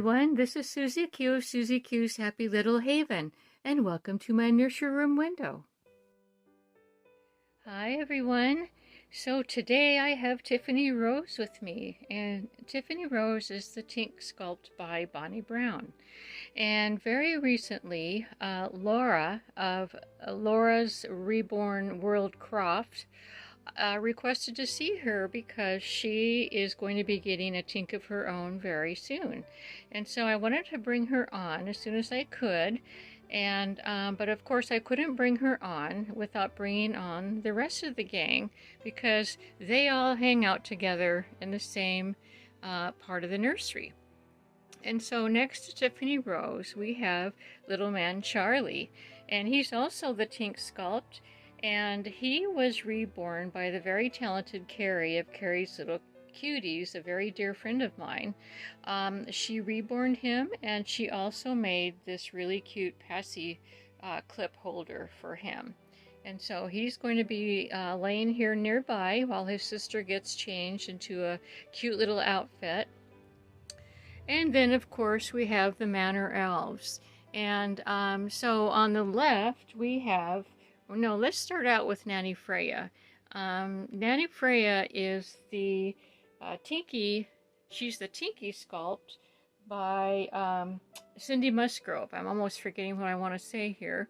everyone, this is Susie Q of Susie Q's Happy Little Haven, and welcome to my Nursery Room Window. Hi everyone, so today I have Tiffany Rose with me, and Tiffany Rose is the Tink sculpt by Bonnie Brown. And very recently, Laura of Laura's Reborn World Croft requested to see her because she is going to be getting a Tink of her own very soon. And so I wanted to bring her on as soon as I could. And but of course I couldn't bring her on without bringing on the rest of the gang because they all hang out together in the same part of the nursery. And so next to Tiffany Rose we have little man Charlie, and he's also the Tink sculpt. And he was reborn by the very talented Carrie of Carrie's Little Cuties, a very dear friend of mine. She reborn him, and she also made this really cute passy clip holder for him. And so he's going to be laying here nearby while his sister gets changed into a cute little outfit. And then, of course, we have the Manor Elves. And so on the left, we have... Well, no, let's start out with Nanny Freya. Nanny Freya is the Tinky, she's the Tinky sculpt by Cindy Musgrove. I'm almost forgetting what I want to say here.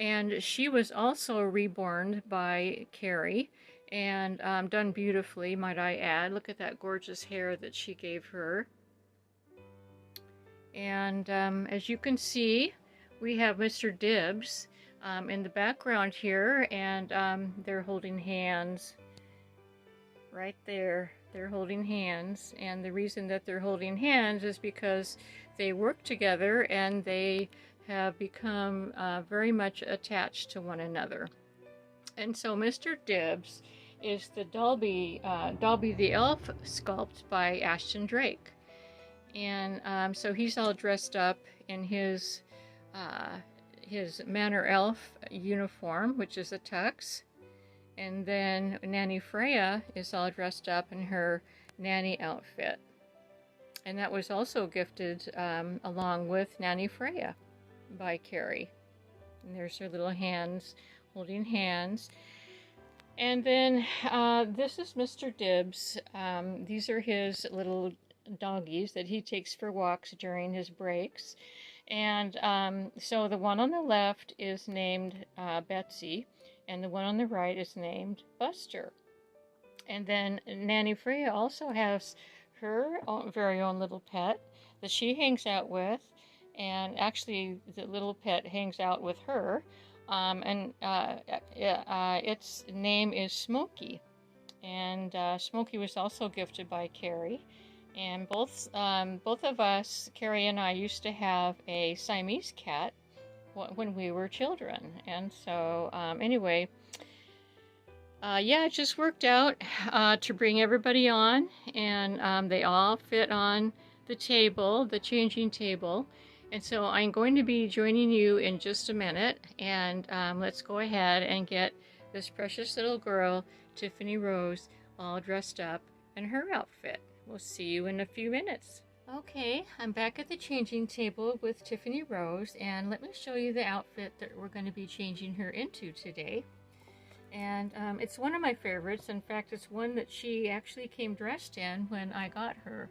And she was also reborn by Carrie and done beautifully, might I add. Look at that gorgeous hair that she gave her. And as you can see, we have Mr. Dibbs in the background here, and they're holding hands right there. They're holding hands, and the reason that they're holding hands is because they work together and they have become very much attached to one another. And so Mr. Dibbs is the Dalby the Elf sculpt by Ashton Drake, and so he's all dressed up in his Manor Elf uniform, which is a tux. And then Nanny Freya is all dressed up in her nanny outfit. And that was also gifted along with Nanny Freya by Carrie. And there's her little hands holding hands. And then this is Mr. Dibbs. These are his little doggies that he takes for walks during his breaks. And so the one on the left is named Betsy, and the one on the right is named Buster. And then Nanny Freya also has her very own little pet that she hangs out with, and actually the little pet hangs out with her, and its name is Smokey. And Smokey was also gifted by Carrie. And both of us, Carrie and I, used to have a Siamese cat when we were children. And so, anyway, yeah, it just worked out to bring everybody on. And they all fit on the table, the changing table. And so I'm going to be joining you in just a minute. And let's go ahead and get this precious little girl, Tiffany Rose, all dressed up in her outfit. We'll see you in a few minutes. Okay, I'm back at the changing table with Tiffany Rose, and let me show you the outfit that we're going to be changing her into today. And it's one of my favorites. In fact, it's one that she actually came dressed in when I got her.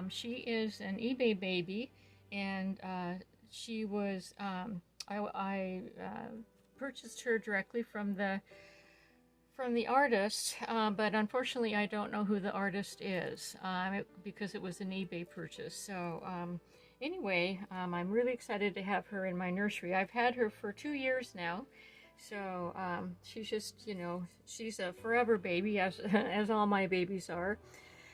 She is an eBay baby, and she was, I purchased her directly from the artist, but unfortunately I don't know who the artist is because it was an eBay purchase. So anyway, I'm really excited to have her in my nursery. I've had her for 2 years now, so she's just, you know, she's a forever baby, as all my babies are.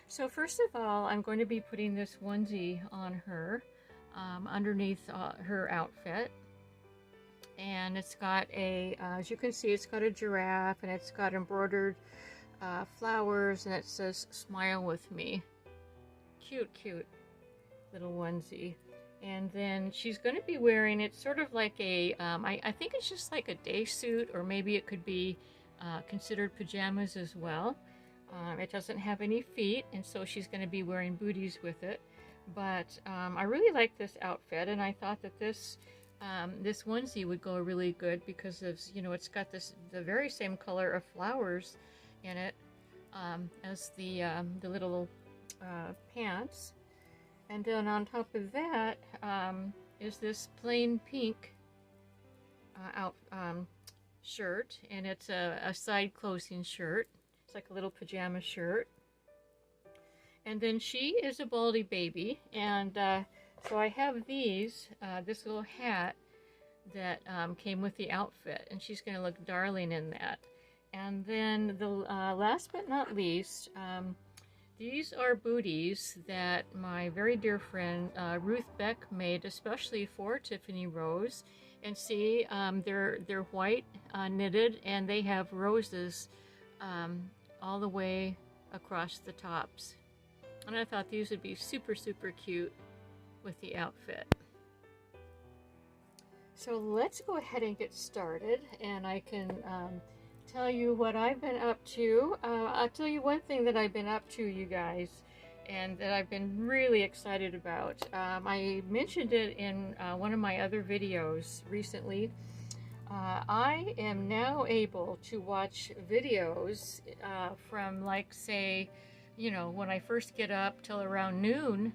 So first of all, I'm going to be putting this onesie on her underneath her outfit. And it's got a, as you can see, it's got a giraffe, and it's got embroidered flowers, and it says "Smile with me." Cute, cute little onesie. And then she's going to be wearing, it's sort of like a, I think it's just like a day suit, or maybe it could be considered pajamas as well. It doesn't have any feet, and so she's going to be wearing booties with it. But I really like this outfit, and I thought that this this onesie would go really good because of, you know, it's got the very same color of flowers in it as the little pants. And then on top of that is this plain pink shirt, and it's a side closing shirt. It's like a little pajama shirt. And then she is a Baldy baby, and so I have these, this little hat that came with the outfit, and she's going to look darling in that. And then the last but not least, these are booties that my very dear friend Ruth Beck made especially for Tiffany Rose. And see, they're white knitted, and they have roses all the way across the tops. And I thought these would be super, super cute with the outfit. So let's go ahead and get started, and I can tell you what I've been up to. I'll tell you one thing that I've been up to, you guys, and that I've been really excited about. I mentioned it in one of my other videos recently. I am now able to watch videos from, like, say, you know, when I first get up till around noon,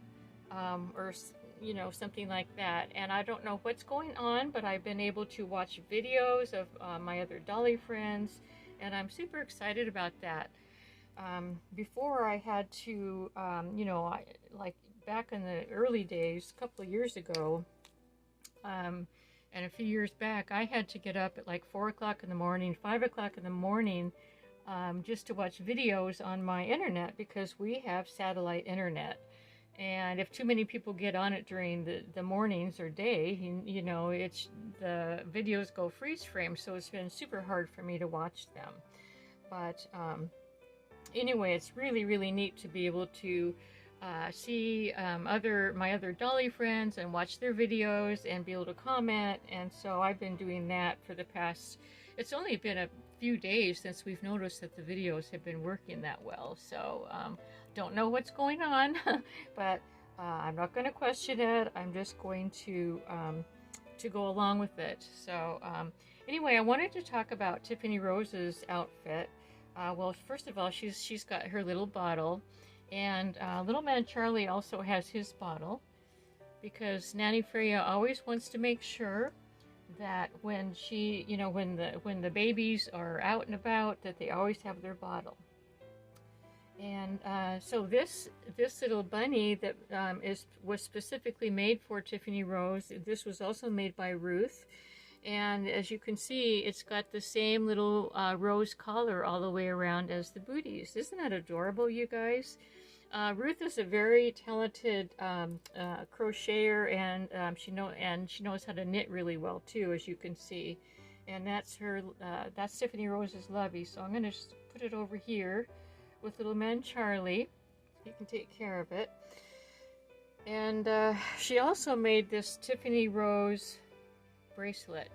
or, you know, something like that. And I don't know what's going on, but I've been able to watch videos of my other dolly friends, and I'm super excited about that. Before I had to, you know, like back in the early days, a couple of years ago, and a few years back, I had to get up at like 4 o'clock in the morning, 5 o'clock in the morning, just to watch videos on my internet, because we have satellite internet. And if too many people get on it during the mornings or day, you know, the videos go freeze frame, so it's been super hard for me to watch them. But anyway, it's really, really neat to be able to see my other dolly friends and watch their videos and be able to comment. And so I've been doing that for the past, it's only been a few days since we've noticed that the videos have been working that well. So don't know what's going on, but I'm not going to question it. I'm just going to go along with it. So anyway, I wanted to talk about Tiffany Rose's outfit. Well, first of all, she's got her little bottle, and little man Charlie also has his bottle, because Nanny Freya always wants to make sure that when she, you know, when the babies are out and about, that they always have their bottle. And so this little bunny that was specifically made for Tiffany Rose. This was also made by Ruth, and as you can see, it's got the same little rose collar all the way around as the booties. Isn't that adorable, you guys? Ruth is a very talented crocheter, and she knows how to knit really well too, as you can see. And that's Tiffany Rose's lovey. So I'm going to just put it over here with little man Charlie. He can take care of it. And she also made this Tiffany Rose bracelet.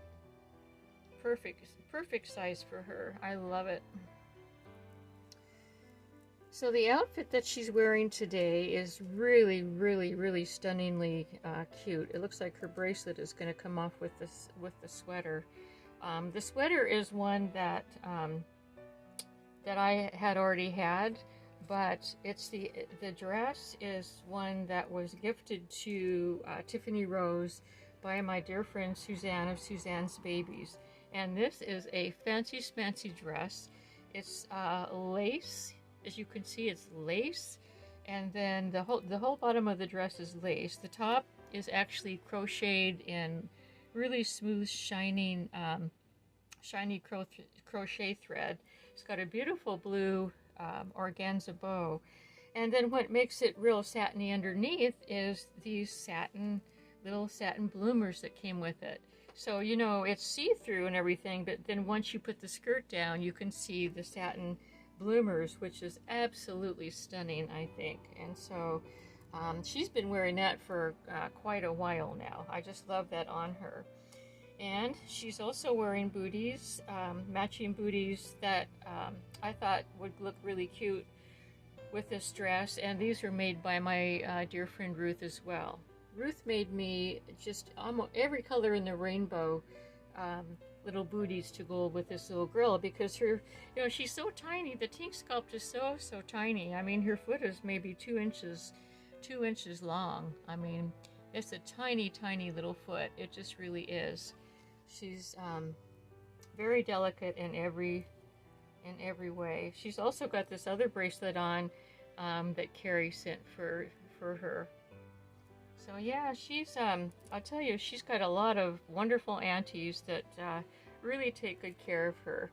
Perfect size for her. I love it. So the outfit that she's wearing today is really, really, really stunningly cute. It looks like her bracelet is going to come off with the sweater. The sweater is one that I had already had, but it's the dress is one that was gifted to Tiffany Rose by my dear friend Suzanne of Suzanne's Babies. And this is a fancy smancy dress. It's lace. As you can see, it's lace, and then the whole bottom of the dress is lace. The top is actually crocheted in really smooth, shining, shiny crochet thread. It's got a beautiful blue organza bow, and then what makes it real satiny underneath is these little satin bloomers that came with it. So, you know, it's see-through and everything, but then once you put the skirt down, you can see the satin bloomers, which is absolutely stunning, I think. And so she's been wearing that for quite a while now. I just love that on her. And she's also wearing booties, matching booties that I thought would look really cute with this dress, and these were made by my dear friend Ruth as well. Ruth made me just almost every color in the rainbow little booties to go with this little girl, because her, you know, she's so tiny. The Tink sculpt is so tiny. I mean, her foot is maybe 2 inches long. I mean, it's a tiny little foot. It just really is. She's very delicate in every way. She's also got this other bracelet on that Carrie sent for her. So yeah, she's I'll tell you, she's got a lot of wonderful aunties that really take good care of her.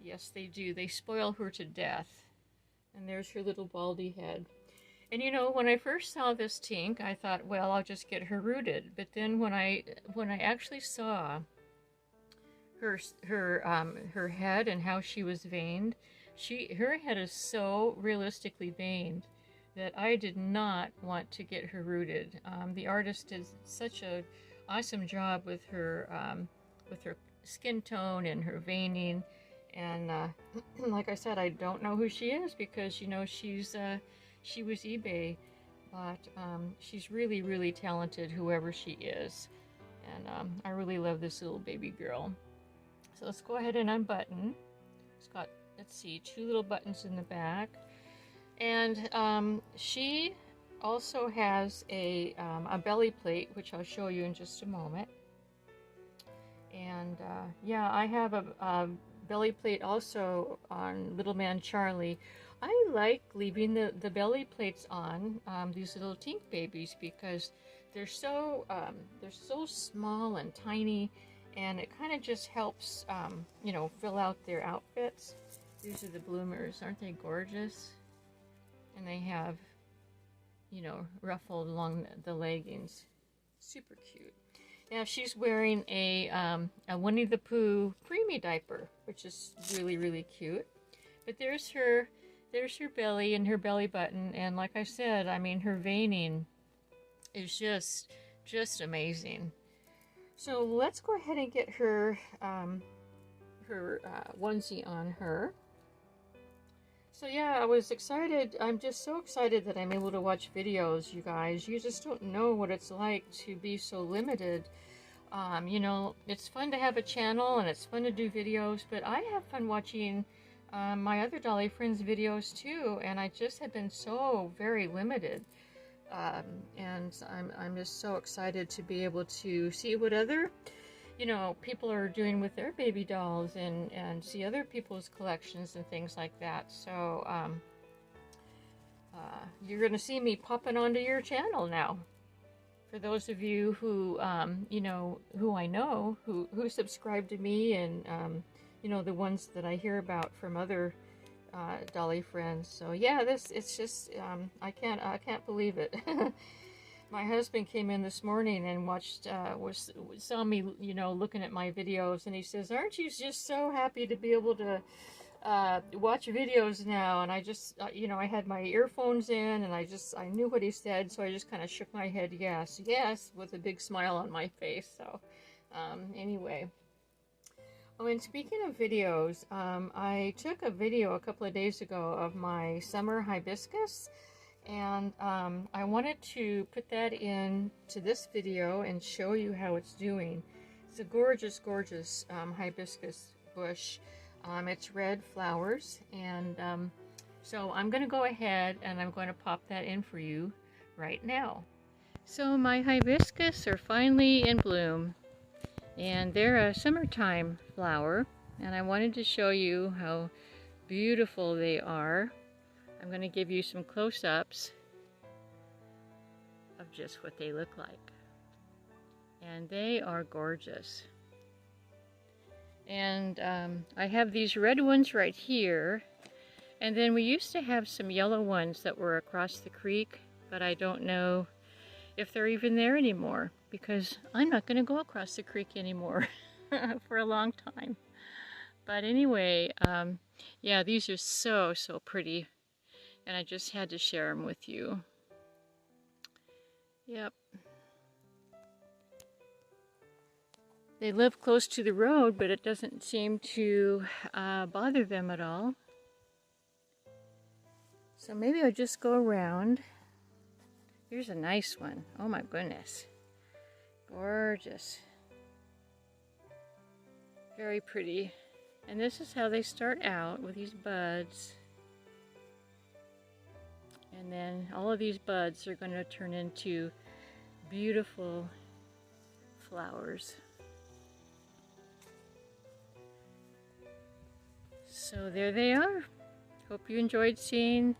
Yes, they do. They spoil her to death. And there's her little baldy head. And you know, when I first saw this Tink, I thought, well, I'll just get her rooted. But then when I actually saw her head and how she was veined, her head is so realistically veined that I did not want to get her rooted. The artist did such an awesome job with her skin tone and her veining, and like I said, I don't know who she is, because you know she was eBay, but she's really talented, whoever she is, and I really love this little baby girl. So let's go ahead and unbutton. It's got, let's see, 2 little buttons in the back. And she also has a belly plate, which I'll show you in just a moment. And yeah, I have a belly plate also on Little Man Charlie. I like leaving the belly plates on these little Tink babies, because they're so small and tiny, and it kind of just helps you know, fill out their outfits. These are the bloomers. Aren't they gorgeous? And they have, you know, ruffled along the leggings. Super cute. Now she's wearing a Winnie the Pooh PREEMIE diaper, which is really cute. But there's her belly and her belly button, and like I said, I mean, her veining is just amazing. So let's go ahead and get her onesie on her. So yeah, I was excited. I'm just so excited that I'm able to watch videos, you guys. You just don't know what it's like to be so limited. You know, it's fun to have a channel and it's fun to do videos, but I have fun watching my other Dolly friends' videos too, and I just have been so very limited. And I'm just so excited to be able to see what other, you know, people are doing with their baby dolls, and see other people's collections and things like that. So you're gonna see me popping onto your channel now. For those of you who you know, who I know, who subscribe to me, and you know, the ones that I hear about from other Dolly friends. So yeah, it's just I can't believe it. My husband came in this morning and watched, saw me, you know, looking at my videos, and he says, "Aren't you just so happy to be able to watch videos now?" And I just, you know, I had my earphones in, and I knew what he said, so I just kind of shook my head, yes, with a big smile on my face. So, anyway. Oh, and speaking of videos, I took a video a couple of days ago of my summer hibiscus. And I wanted to put that in to this video and show you how it's doing. It's a gorgeous hibiscus bush. It's red flowers, and so I'm going to go ahead and I'm going to pop that in for you right now. So my hibiscus are finally in bloom, and they're a summertime flower, and I wanted to show you how beautiful they are. I'm going to give you some close-ups of just what they look like. And they are gorgeous. And I have these red ones right here. And then we used to have some yellow ones that were across the creek, but I don't know if they're even there anymore, because I'm not going to go across the creek anymore for a long time. But anyway, yeah, these are so pretty. And I just had to share them with you. Yep. They live close to the road, but it doesn't seem to bother them at all. So maybe I'll just go around. Here's a nice one. Oh my goodness. Gorgeous. Very pretty. And this is how they start out, with these buds. And then all of these buds are going to turn into beautiful flowers. So there they are. Hope you enjoyed seeing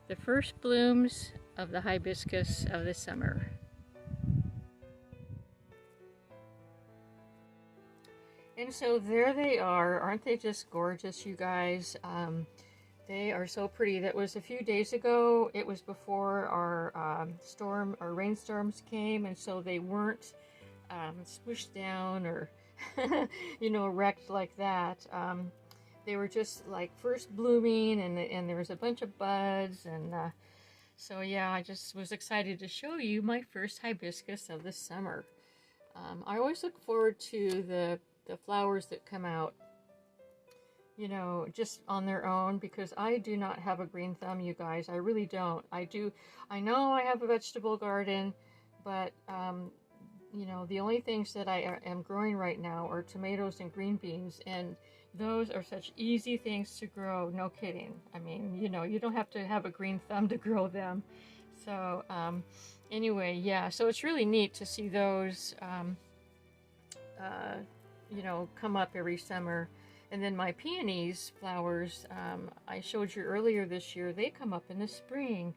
the first blooms of the hibiscus of the summer. And so there they are. Aren't they just gorgeous, you guys? They are so pretty. That was a few days ago. It was before our rainstorms came, and so they weren't squished down or you know, wrecked like that. They were just like first blooming, and there was a bunch of buds, and so yeah, I just was excited to show you my first hibiscus of the summer. I always look forward to the flowers that come out, you know, just on their own, because I do not have a green thumb, you guys. I really don't. I know I have a vegetable garden, but you know, the only things that I am growing right now are tomatoes and green beans, and those are such easy things to grow, no kidding. I mean, you know, you don't have to have a green thumb to grow them. So anyway, yeah, so it's really neat to see those you know, come up every summer. And then my peonies flowers, I showed you earlier this year, they come up in the spring,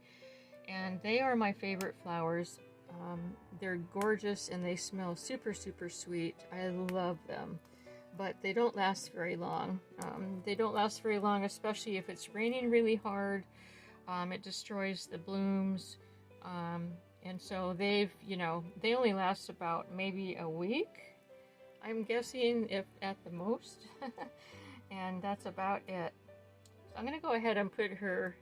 and they are my favorite flowers. They're gorgeous, and they smell super, super sweet. I love them, but they don't last very long. They don't last very long, especially if it's raining really hard. It destroys the blooms, and so they've, you know, they only last about maybe a week, I'm guessing, if at the most. And that's about it. So I'm gonna go ahead and put her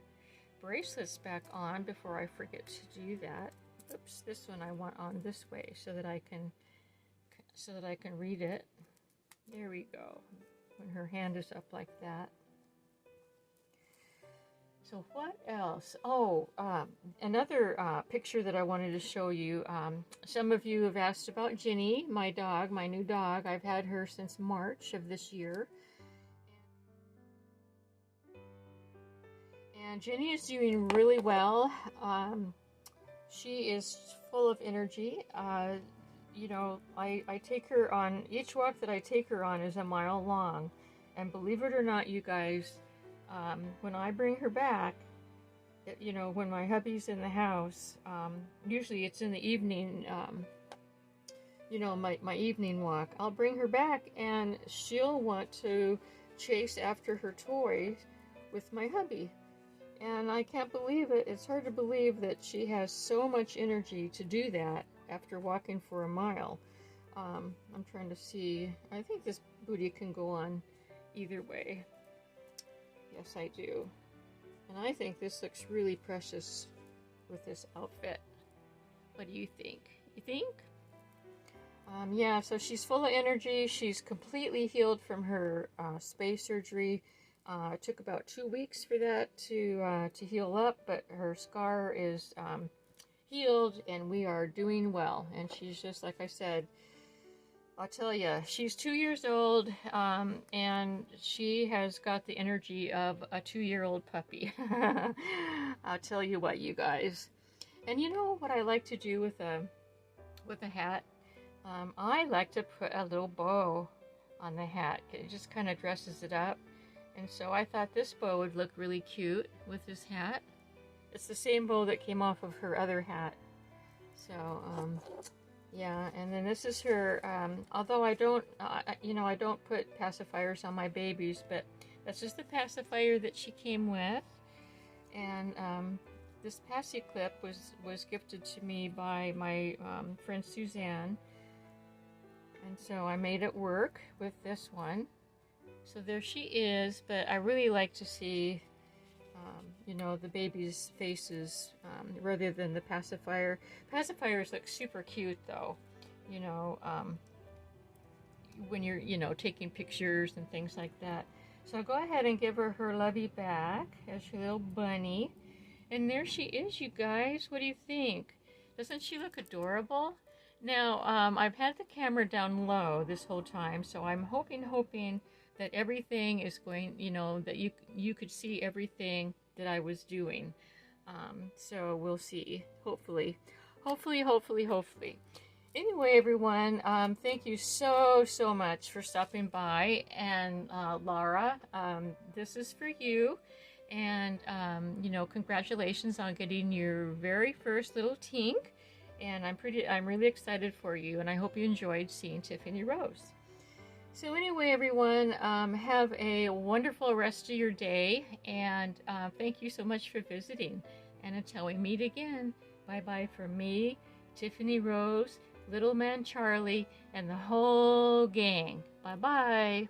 bracelets back on before I forget to do that. Oops, this one I want on this way so that I can read it. There we go. When her hand is up like that. So what else? Oh, another picture that I wanted to show you. Some of you have asked about Ginny, my dog, my new dog. I've had her since March of this year. And Ginny is doing really well. She is full of energy. You know, I take her on, each walk that I take her on is a mile long. And believe it or not, you guys, when I bring her back, you know, when my hubby's in the house, usually it's in the evening, you know, my evening walk, I'll bring her back and she'll want to chase after her toys with my hubby. And I can't believe it. It's hard to believe that she has so much energy to do that after walking for a mile. I'm trying to see. I think this booty can go on either way. Yes, I do. And I think this looks really precious with this outfit. What do you think? You think? Yeah, so she's full of energy. She's completely healed from her space surgery. It took about 2 weeks for that to heal up, but her scar is healed, and we are doing well. And she's just, like I said, I'll tell you, she's 2 years old, and she has got the energy of a 2-year-old puppy. I'll tell you what, you guys. And you know what I like to do with a hat? I like to put a little bow on the hat. It just kind of dresses it up. And so I thought this bow would look really cute with this hat. It's the same bow that came off of her other hat. So, yeah, and then this is her, although I don't, you know, I don't put pacifiers on my babies, but that's just the pacifier that she came with. And this passy clip was gifted to me by my friend Suzanne. And so I made it work with this one. So there she is, but I really like to see, you know, the baby's faces rather than the pacifier. Pacifiers look super cute, though, you know, when you're, you know, taking pictures and things like that. So I'll go ahead and give her her lovey back as your little bunny. And there she is, you guys. What do you think? Doesn't she look adorable? Now, I've had the camera down low this whole time, so I'm hoping that everything is going, you know, that you could see everything that I was doing. So we'll see. Hopefully. Anyway, everyone, thank you so much for stopping by. And Laura, this is for you. And you know, congratulations on getting your very first little Tink. And I'm really excited for you, and I hope you enjoyed seeing Tiffany Rose. So anyway, everyone, have a wonderful rest of your day, and thank you so much for visiting. And until we meet again, bye-bye from me, Tiffany Rose, Little Man Charlie, and the whole gang. Bye-bye.